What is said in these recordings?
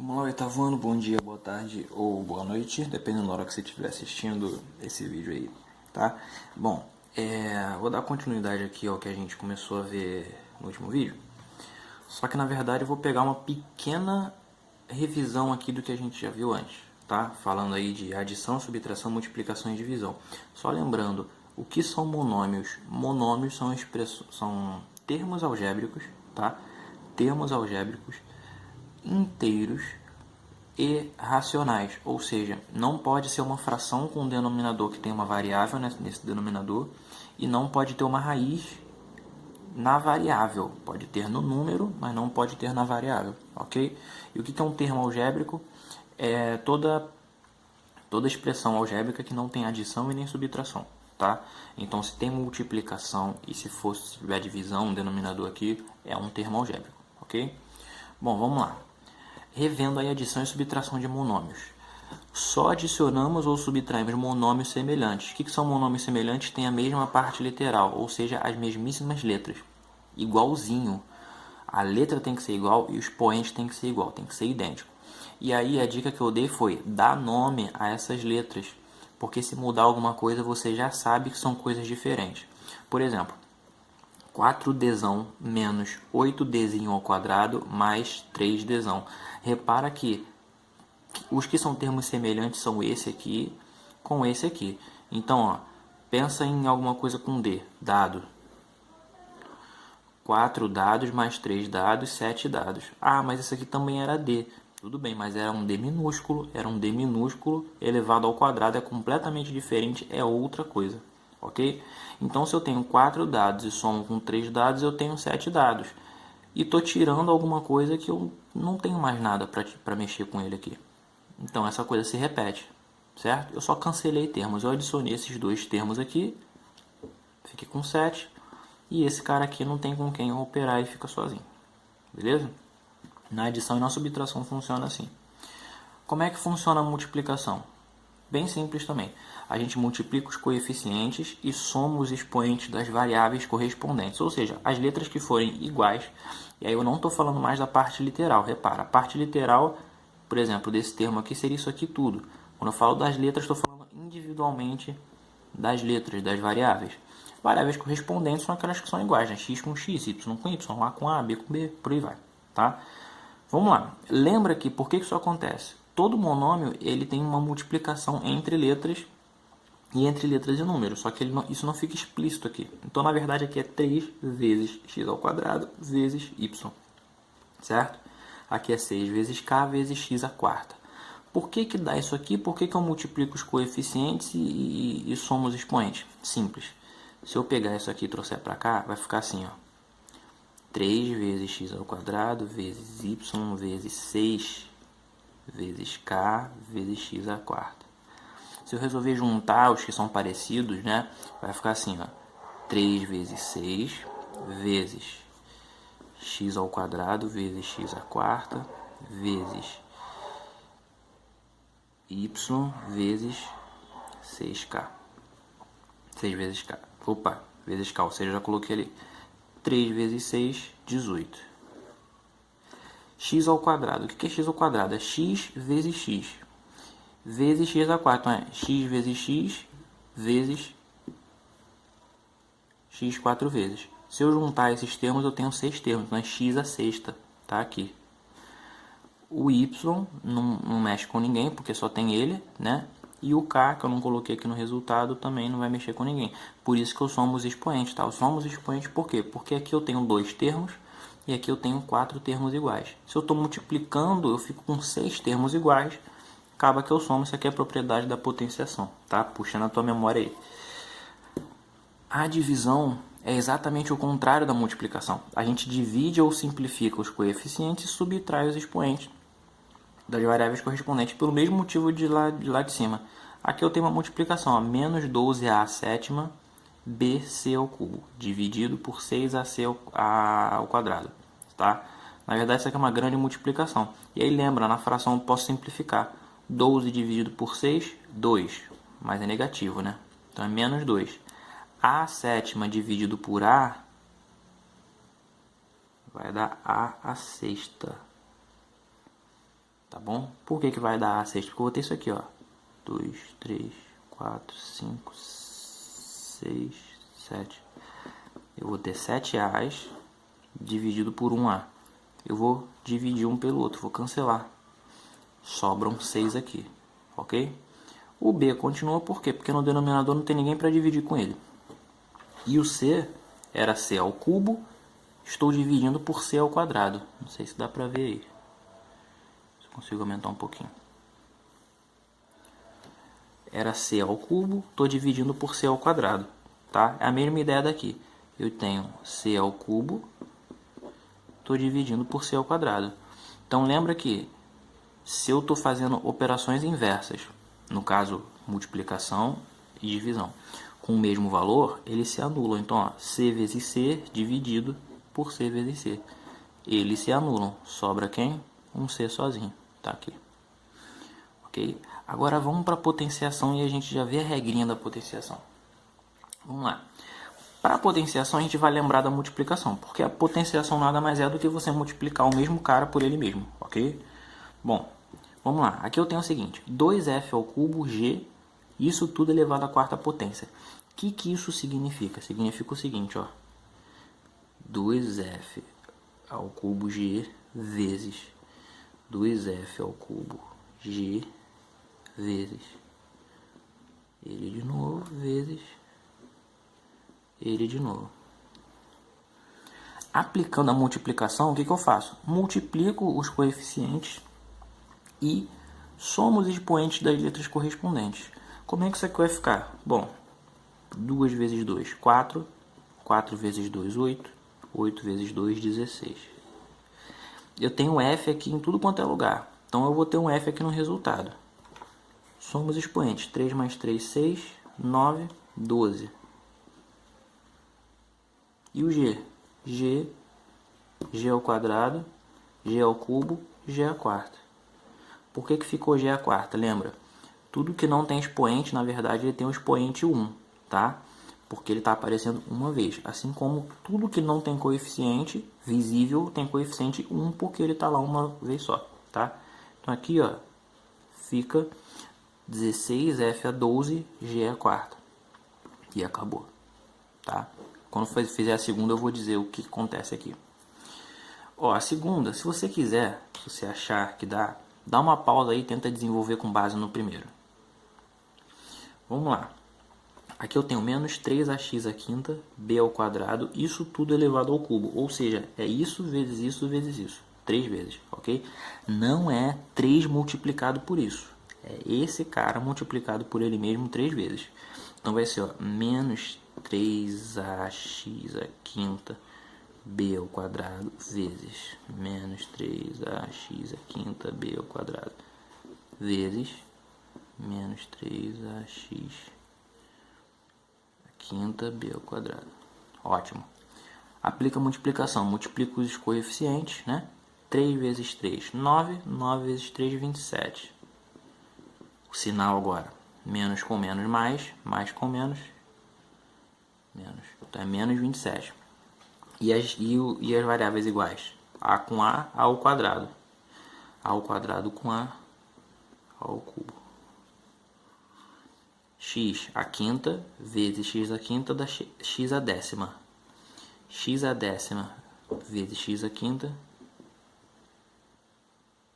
Vamos lá, oitavo ano, bom dia, boa tarde ou boa noite, dependendo da hora que você estiver assistindo esse vídeo aí, tá? Bom, vou dar continuidade aqui ao que a gente começou a ver no último vídeo, só que na verdade eu vou pegar uma pequena revisão aqui do que a gente já viu antes, tá? Falando aí de adição, subtração, multiplicação e divisão. Só lembrando, o que são monômios? Monômios são termos algébricos, tá? Termos algébricos inteiros e racionais, ou seja, não pode ser uma fração com um denominador que tem uma variável nesse denominador e não pode ter uma raiz na variável. Pode ter no número, mas não pode ter na variável, ok? E o que é um termo algébrico? É toda expressão algébrica que não tem adição e nem subtração, tá? Então, se tem multiplicação e se tiver divisão, um denominador aqui, é um termo algébrico, ok? Bom, vamos lá. Revendo a adição e subtração de monômios. Só adicionamos ou subtraímos monômios semelhantes. O que são monômios semelhantes? Tem a mesma parte literal, ou seja, as mesmíssimas letras. Igualzinho. A letra tem que ser igual e o expoente tem que ser igual, tem que ser idêntico. E aí a dica que eu dei foi dar nome a essas letras, porque se mudar alguma coisa você já sabe que são coisas diferentes. Por exemplo, 4dzão menos 8dzinho ao quadrado mais 3dzão. Repara que os que são termos semelhantes são esse aqui com esse aqui. Então, ó, pensa em alguma coisa com D, dado. 4 dados mais 3 dados, 7 dados. Ah, mas esse aqui também era D. Tudo bem, mas era um D minúsculo elevado ao quadrado, é completamente diferente, é outra coisa, ok? Então, se eu tenho 4 dados e somo com 3 dados, eu tenho 7 dados. E estou tirando alguma coisa que eu não tenho mais nada para mexer com ele aqui. Então, essa coisa se repete, certo? Eu só cancelei termos, eu adicionei esses dois termos aqui, fiquei com 7. E esse cara aqui não tem com quem operar e fica sozinho. Beleza? Na adição e na subtração funciona assim. Como é que funciona a multiplicação? Bem simples também. A gente multiplica os coeficientes e soma os expoentes das variáveis correspondentes. Ou seja, as letras que forem iguais. E aí eu não estou falando mais da parte literal. Repara, a parte literal, por exemplo, desse termo aqui seria isso aqui tudo. Quando eu falo das letras, estou falando individualmente das letras, das variáveis. Variáveis correspondentes são aquelas que são iguais, né? X com X, Y com Y, A com A, B com B, por aí vai, tá? Vamos lá. Lembra que por que isso acontece? Todo monômio ele tem uma multiplicação entre letras e entre letras e números, só que isso não fica explícito aqui. Então, na verdade, aqui é 3 vezes x ao quadrado vezes y, certo? Aqui é 6 vezes k vezes x à quarta. Por que dá isso aqui? Por que eu multiplico os coeficientes e somo os expoentes? Simples. Se eu pegar isso aqui e trouxer para cá, vai ficar assim, ó. 3 vezes x ao quadrado vezes y vezes 6 vezes k vezes x à quarta. Se eu resolver juntar os que são parecidos, né, vai ficar assim, ó. 3 vezes 6 vezes x ao quadrado vezes x à quarta vezes y vezes 6k. 6 vezes k. Opa, vezes k, ou seja, já coloquei ali. 3 vezes 6, 18. X ao quadrado. O que é x ao quadrado? É x vezes x. Vezes x à quarta. Então é x vezes x vezes x 4 vezes. Se eu juntar esses termos, eu tenho 6 termos. Então é x à sexta. Tá aqui. O y não mexe com ninguém, porque só tem ele, né? E o k, que eu não coloquei aqui no resultado, também não vai mexer com ninguém. Por isso que eu somo os expoentes, tá? Eu somo os expoentes por quê? Porque aqui eu tenho 2 termos e aqui eu tenho 4 termos iguais. Se eu estou multiplicando, eu fico com 6 termos iguais. Acaba que eu somo. Isso aqui é a propriedade da potenciação, tá? Puxa na tua memória aí. A divisão é exatamente o contrário da multiplicação. A gente divide ou simplifica os coeficientes e subtrai os expoentes das variáveis correspondentes pelo mesmo motivo de lá de cima. Aqui eu tenho uma multiplicação, ó, menos 12a sétima bc ao cubo, dividido por 6ac ao quadrado. Tá? Na verdade, isso aqui é uma grande multiplicação. E aí lembra, na fração eu posso simplificar. 12 dividido por 6, 2. Mas é negativo, né? Então é menos 2. A sétima dividido por a vai dar a sexta. Tá bom? Por que vai dar A sexta? Porque eu vou ter isso aqui, ó. 2, 3, 4, 5, 6, 7. Eu vou ter 7 A's dividido por 1 A. Eu vou dividir um pelo outro, vou cancelar. Sobram 6 aqui, ok? O B continua por quê? Porque no denominador não tem ninguém para dividir com ele. E o C era C ao cubo, estou dividindo por C ao quadrado. Não sei se dá para ver aí. Se eu consigo aumentar um pouquinho. Era C ao cubo, estou dividindo por C ao quadrado. Tá? É a mesma ideia daqui. Eu tenho C ao cubo, estou dividindo por C ao quadrado. Então lembra que se eu estou fazendo operações inversas, no caso multiplicação e divisão, com o mesmo valor, eles se anulam. Então, ó, C vezes C dividido por C vezes C. Eles se anulam. Sobra quem? Um C sozinho. Tá aqui. Ok? Agora vamos para a potenciação e a gente já vê a regrinha da potenciação. Vamos lá. Para a potenciação a gente vai lembrar da multiplicação, porque a potenciação nada mais é do que você multiplicar o mesmo cara por ele mesmo, ok? Bom, vamos lá. Aqui eu tenho o seguinte, 2f ao cubo g, isso tudo elevado à quarta potência. O que isso significa? Significa o seguinte, ó. 2f ao cubo g vezes 2f ao cubo g vezes ele de novo vezes ele de novo. Aplicando a multiplicação, o que eu faço? Multiplico os coeficientes e somo os expoentes das letras correspondentes. Como é que isso aqui vai ficar? Bom, 2 vezes 2, 4. 4 vezes 2, 8. 8 vezes 2, 16. Eu tenho F aqui em tudo quanto é lugar. Então eu vou ter um F aqui no resultado. Somos expoentes. 3 mais 3, 6. 9, 12. E o G? G ao quadrado, G ao cubo, G à quarta. Por que ficou G à quarta? Lembra? Tudo que não tem expoente, na verdade, ele tem o expoente 1, tá? Porque ele está aparecendo uma vez. Assim como tudo que não tem coeficiente visível tem coeficiente 1, porque ele está lá uma vez só, tá? Então aqui, ó, fica 16F a 12, G à quarta. E acabou, tá? Quando fizer a segunda eu vou dizer o que acontece aqui. Ó, a segunda, se você quiser, se você achar que dá uma pausa aí e tenta desenvolver com base no primeiro. Vamos lá. Aqui eu tenho menos 3ax à quinta, b ao quadrado, isso tudo elevado ao cubo. Ou seja, é isso vezes isso vezes isso. 3 vezes, ok? Não é 3 multiplicado por isso. É esse cara multiplicado por ele mesmo 3 vezes. Então vai ser, ó, menos 3ax à quinta, b ao quadrado, vezes menos 3ax à quinta, b ao quadrado, vezes menos 3ax quinta b ao quadrado. Ótimo. Aplica a multiplicação. Multiplica os coeficientes, né? 3 vezes 3, 9. 9 vezes 3, 27. O sinal agora. Menos com menos, mais com menos, menos. Então é menos 27. E as variáveis iguais? A com A ao quadrado. A ao quadrado com A ao cubo. X à quinta vezes x à quinta dá x à décima. X à décima vezes x à quinta,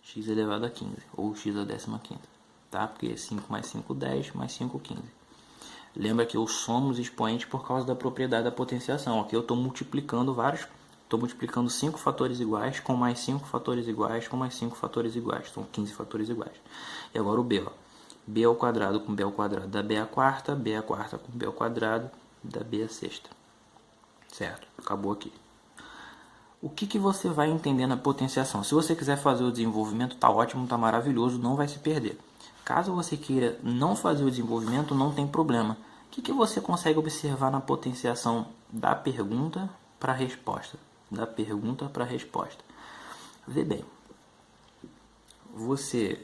x elevado a 15, ou x à décima quinta. Tá? Porque 5 mais 5, 10, mais 5, 15. Lembra que eu somo os expoentes por causa da propriedade da potenciação. Aqui eu estou multiplicando vários. Estou multiplicando 5 fatores iguais com mais 5 fatores iguais com mais 5 fatores iguais. São 15 fatores iguais. E agora o B, ó. B ao quadrado com B ao quadrado dá B à quarta com B ao quadrado dá B à sexta. Certo? Acabou aqui. O que você vai entender na potenciação? Se você quiser fazer o desenvolvimento, tá ótimo, tá maravilhoso, não vai se perder. Caso você queira não fazer o desenvolvimento, não tem problema. O que você consegue observar na potenciação da pergunta para a resposta? Da pergunta para a resposta. Vê bem. Você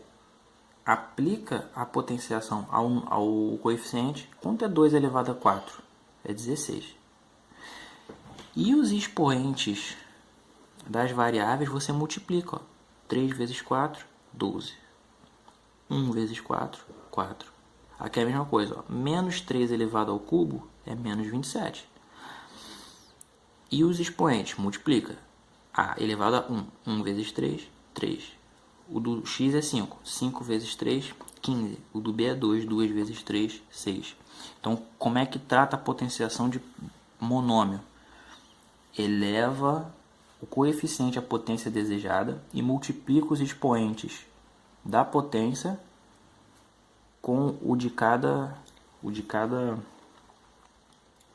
aplica a potenciação ao coeficiente. Quanto é 2 elevado a 4? É 16. E os expoentes das variáveis você multiplica. Ó. 3 vezes 4, 12. 1 vezes 4, 4. Aqui é a mesma coisa, ó. Menos 3 elevado ao cubo é menos 27. E os expoentes, multiplica. A elevado a 1, 1 vezes 3, 3. O do x é 5, 5 vezes 3, 15. O do b é 2, 2 vezes 3, 6. Então, como é que trata a potenciação de monômio? Eleva o coeficiente à potência desejada e multiplica os expoentes da potência com o de cada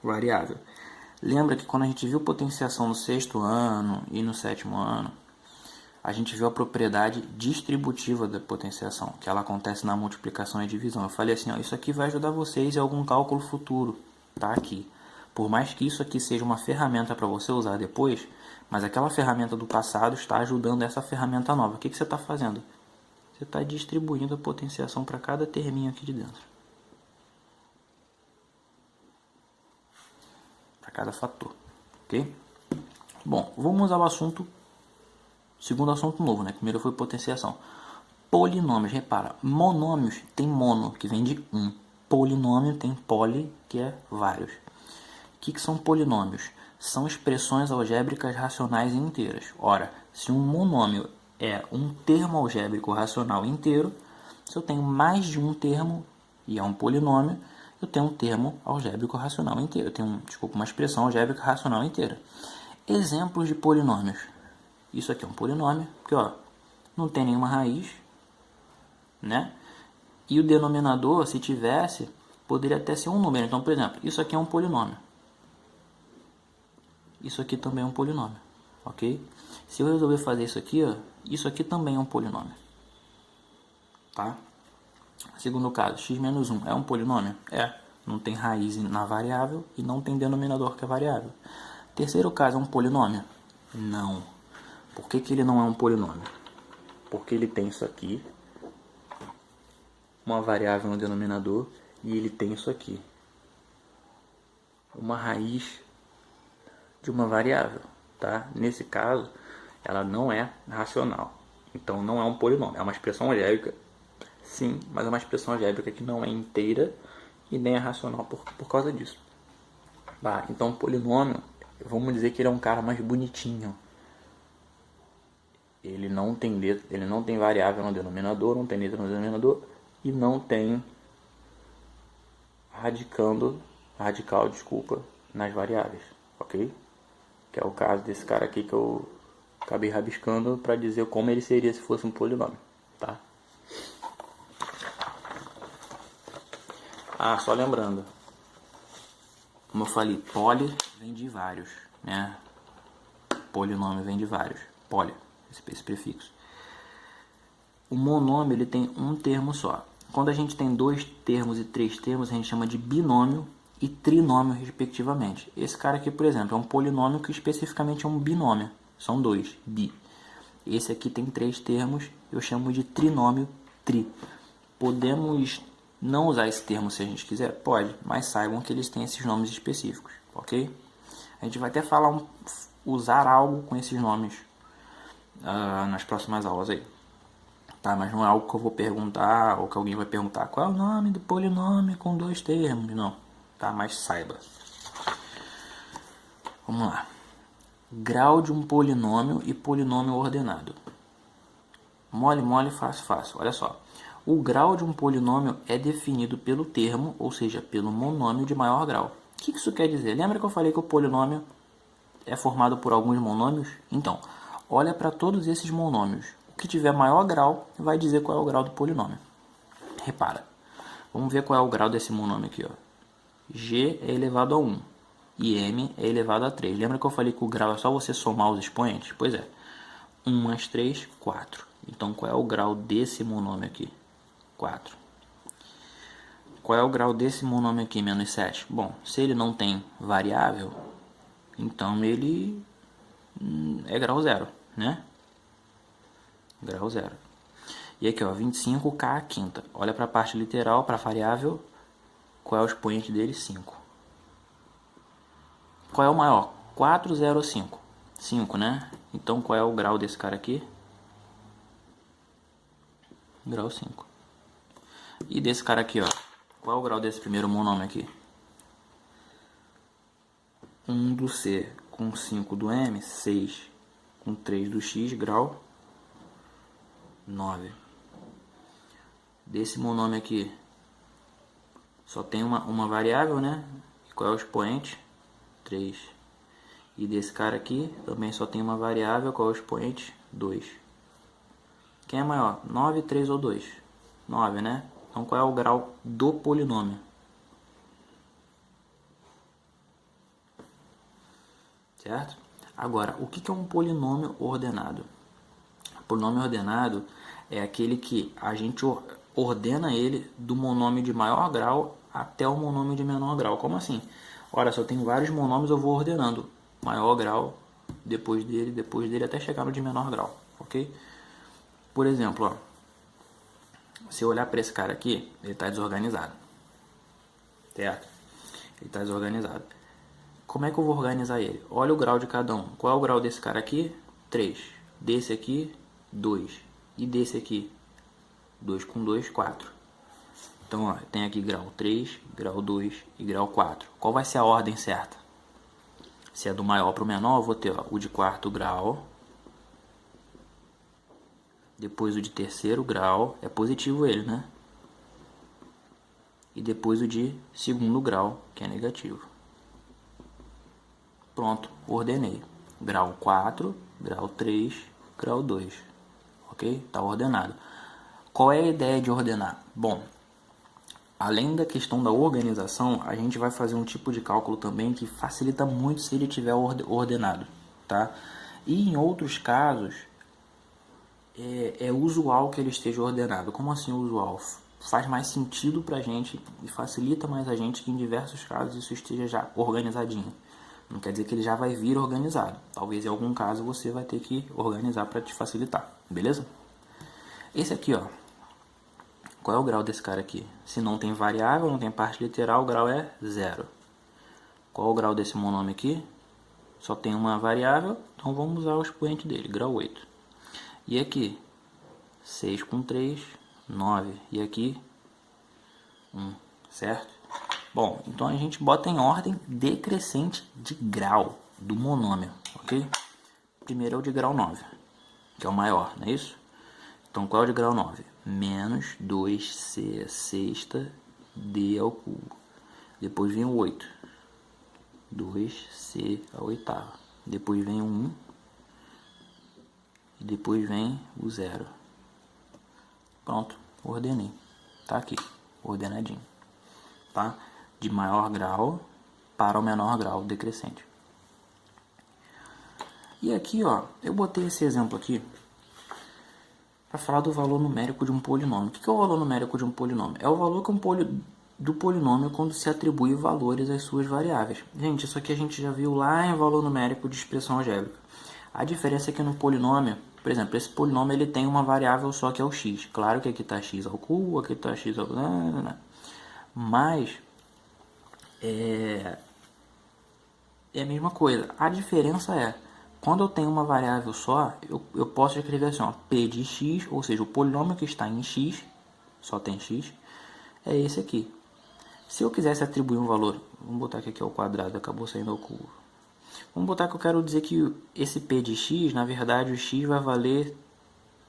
variável. Lembra que quando a gente viu potenciação no 6º ano e no 7º ano, a gente viu a propriedade distributiva da potenciação, que ela acontece na multiplicação e divisão. Eu falei assim, ó, isso aqui vai ajudar vocês em algum cálculo futuro, tá aqui. Por mais que isso aqui seja uma ferramenta para você usar depois, mas aquela ferramenta do passado está ajudando essa ferramenta nova. O que você está fazendo? Você está distribuindo a potenciação para cada terminho aqui de dentro. Para cada fator, ok? Bom, vamos ao assunto, segundo assunto novo, né? Primeiro foi potenciação. Polinômios, repara, monômios tem mono, que vem de 1. Polinômio tem poli, que é vários. O que são polinômios? São expressões algébricas racionais inteiras. Ora, se um monômio é um termo algébrico racional inteiro, se eu tenho mais de um termo e é um polinômio, eu tenho um termo algébrico racional inteiro. Eu tenho, uma expressão algébrica racional inteira. Exemplos de polinômios. Isso aqui é um polinômio, porque ó, não tem nenhuma raiz, né? E o denominador, se tivesse, poderia até ser um número. Então, por exemplo, isso aqui é um polinômio. Isso aqui também é um polinômio, ok? Se eu resolver fazer isso aqui também é um polinômio, tá? Segundo caso, x menos 1 é um polinômio? É. Não tem raiz na variável e não tem denominador que é variável. Terceiro caso, é um polinômio? Não. Por que ele não é um polinômio? Porque ele tem isso aqui, uma variável no denominador, e ele tem isso aqui, uma raiz de uma variável, tá? Nesse caso, ela não é racional, então não é um polinômio, é uma expressão algébrica, sim, mas é uma expressão algébrica que não é inteira e nem é racional por causa disso. Tá? Então, polinômio, vamos dizer que ele é um cara mais bonitinho. Ele não tem variável no denominador, não tem letra no denominador e não tem radical, nas variáveis, ok? Que é o caso desse cara aqui que eu acabei rabiscando para dizer como ele seria se fosse um polinômio, tá? Ah, só lembrando, como eu falei, poli vem de vários, né? Polinômio vem de vários, poli, esse prefixo. O monômio ele tem um termo só. Quando a gente tem 2 termos e 3 termos, a gente chama de binômio e trinômio, respectivamente. Esse cara aqui, por exemplo, é um polinômio que especificamente é um binômio. São 2, bi. Esse aqui tem 3 termos, eu chamo de trinômio, tri. Podemos não usar esse termo se a gente quiser? Pode, mas saibam que eles têm esses nomes específicos, ok? A gente vai até usar algo com esses nomes nas próximas aulas aí. Tá, mas não é algo que eu vou perguntar ou que alguém vai perguntar qual é o nome do polinômio com 2 termos, não. Tá, mas saiba. Vamos lá. Grau de um polinômio e polinômio ordenado. Mole, mole, fácil, fácil. Olha só. O grau de um polinômio é definido pelo termo, ou seja, pelo monômio de maior grau. O que isso quer dizer? Lembra que eu falei que o polinômio é formado por alguns monômios? Então, olha para todos esses monômios. O que tiver maior grau vai dizer qual é o grau do polinômio. Repara. Vamos ver qual é o grau desse monômio aqui. Ó. G é elevado a 1 e M é elevado a 3. Lembra que eu falei que o grau é só você somar os expoentes? Pois é. 1 mais 3, 4. Então, qual é o grau desse monômio aqui? 4. Qual é o grau desse monômio aqui, menos 7? Bom, se ele não tem variável, então ele é grau 0, né? Grau 0. E aqui, ó, 25K a quinta. Olha para a parte literal, para a variável. Qual é o expoente dele? 5. Qual é o maior? 4, 0 ou 5? 5, né? Então, qual é o grau desse cara aqui? grau 5. E desse cara aqui, ó, qual é o grau desse primeiro monômio aqui? 1 do C com 5 do M, 6 com 3 do X, grau 9. Desse monômio aqui, só tem uma variável, né? E qual é o expoente? 3. E desse cara aqui, também só tem uma variável, qual é o expoente? 2. Quem é maior? 9, 3 ou 2? 9, né? Então qual é o grau do polinômio? Certo? Agora, o que é um polinômio ordenado? O polinômio ordenado é aquele que a gente ordena ele do monômio de maior grau até o monômio de menor grau. Como assim? Ora, se eu tenho vários monômios, eu vou ordenando maior grau, depois dele, até chegar no de menor grau, ok? Por exemplo, ó, se eu olhar para esse cara aqui, ele está desorganizado, certo? Ele está desorganizado. Como é que eu vou organizar ele? Olha o grau de cada um. Qual é o grau desse cara aqui? 3. Desse aqui, 2. E desse aqui? 2 com 2, 4. Então, ó, tem aqui grau 3, grau 2 e grau 4. Qual vai ser a ordem certa? Se é do maior para o menor, eu vou ter, ó, o de quarto grau. Depois o de terceiro grau. É positivo ele, né? E depois o de segundo grau, que é negativo. Pronto, ordenei. Grau 4, grau 3, grau 2. Ok? Está ordenado. Qual é a ideia de ordenar? Bom, além da questão da organização, a gente vai fazer um tipo de cálculo também que facilita muito se ele tiver ordenado. Tá? E em outros casos, é usual que ele esteja ordenado. Como assim usual? Faz mais sentido para a gente e facilita mais a gente que em diversos casos isso esteja já organizadinho. Não quer dizer que ele já vai vir organizado. Talvez em algum caso você vai ter que organizar para te facilitar. Beleza? Esse aqui, ó. Qual é o grau desse cara aqui? Se não tem variável, não tem parte literal, o grau é 0. Qual é o grau desse monômio aqui? Só tem uma variável, então vamos usar o expoente dele, grau 8. E aqui? 6 com 3, 9. E aqui? 1, certo? Bom, então a gente bota em ordem decrescente de grau do monômio, ok? Primeiro é o de grau 9, que é o maior, não é isso? Então qual é o de grau 9? Menos 2c sexta d ao cubo. Depois vem o 8. 2c a oitava. Depois vem o 1. E depois vem o 0. Pronto, ordenei. Tá aqui, ordenadinho. Tá? De maior grau para o menor grau decrescente. E aqui, ó, eu botei esse exemplo aqui para falar do valor numérico de um polinômio. O que é o valor numérico de um polinômio? É o valor do polinômio quando se atribui valores às suas variáveis. Gente, isso aqui a gente já viu lá em valor numérico de expressão algébrica. A diferença é que no polinômio, por exemplo, esse polinômio ele tem uma variável só que é o x. Claro que aqui está x ao cubo, aqui está x ao... Mas é a mesma coisa. A diferença é, quando eu tenho uma variável só, eu posso escrever assim, ó, p de x, ou seja, o polinômio que está em x, só tem x, é esse aqui. Se eu quisesse atribuir um valor, vamos botar que aqui é o quadrado, acabou saindo ao cubo. Vamos botar que eu quero dizer que esse p de x, na verdade, o x vai valer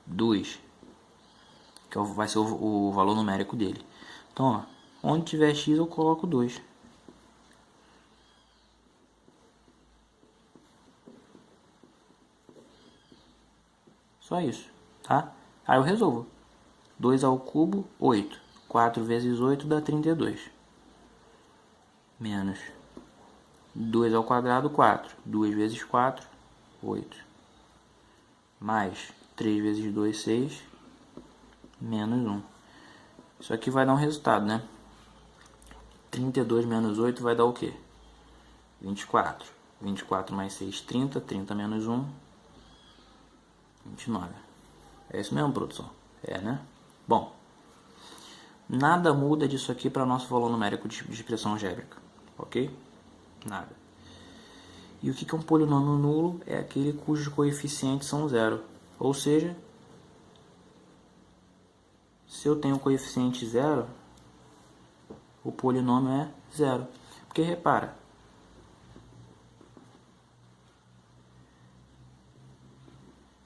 2, que vai ser o valor numérico dele. Então, ó, onde tiver x eu coloco 2. Só isso, tá? Aí eu resolvo. 2 ao cubo, 8. 4 vezes 8 dá 32. Menos 2 ao quadrado, 4. 2 vezes 4, 8. Mais 3 vezes 2, 6. Menos 1. Isso aqui vai dar um resultado, né? 32 menos 8 vai dar o quê? 24. 24 mais 6, 30. 30 menos 1, 29. É isso mesmo, produção? É, né? Bom, nada muda disso aqui para nosso valor numérico de expressão algébrica, ok? Nada. E o que é um polinômio nulo? É aquele cujos coeficientes são zero, ou seja, Se eu tenho coeficiente zero, o polinômio é zero. Porque repara,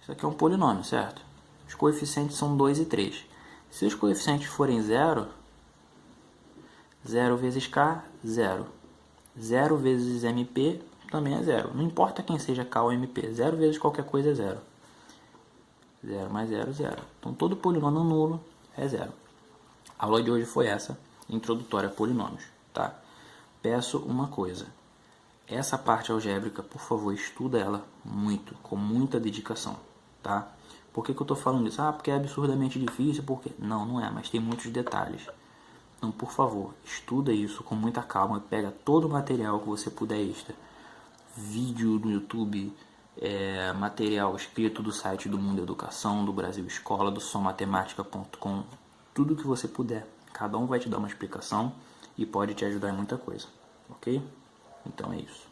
isso aqui é um polinômio, certo? Os coeficientes são 2 e 3. Se os coeficientes forem zero, 0 vezes K, 0. 0 vezes MP também é 0. Não importa quem seja K ou MP. 0 vezes qualquer coisa é 0. 0 mais 0, 0. Então todo polinômio nulo é 0. A aula de hoje foi essa, introdutória a polinômios. Tá? Peço uma coisa. Essa parte algébrica, por favor, estuda ela muito, com muita dedicação. Tá? Por que eu estou falando isso? Ah, porque é absurdamente difícil. Porque... Não, não é, mas tem muitos detalhes. Então, por favor, estuda isso com muita calma, pega todo o material que você puder extra, vídeo no YouTube, material escrito do site do Mundo Educação, do Brasil Escola, do sommatematica.com, tudo que você puder. Cada um vai te dar uma explicação e pode te ajudar em muita coisa, ok? Então é isso.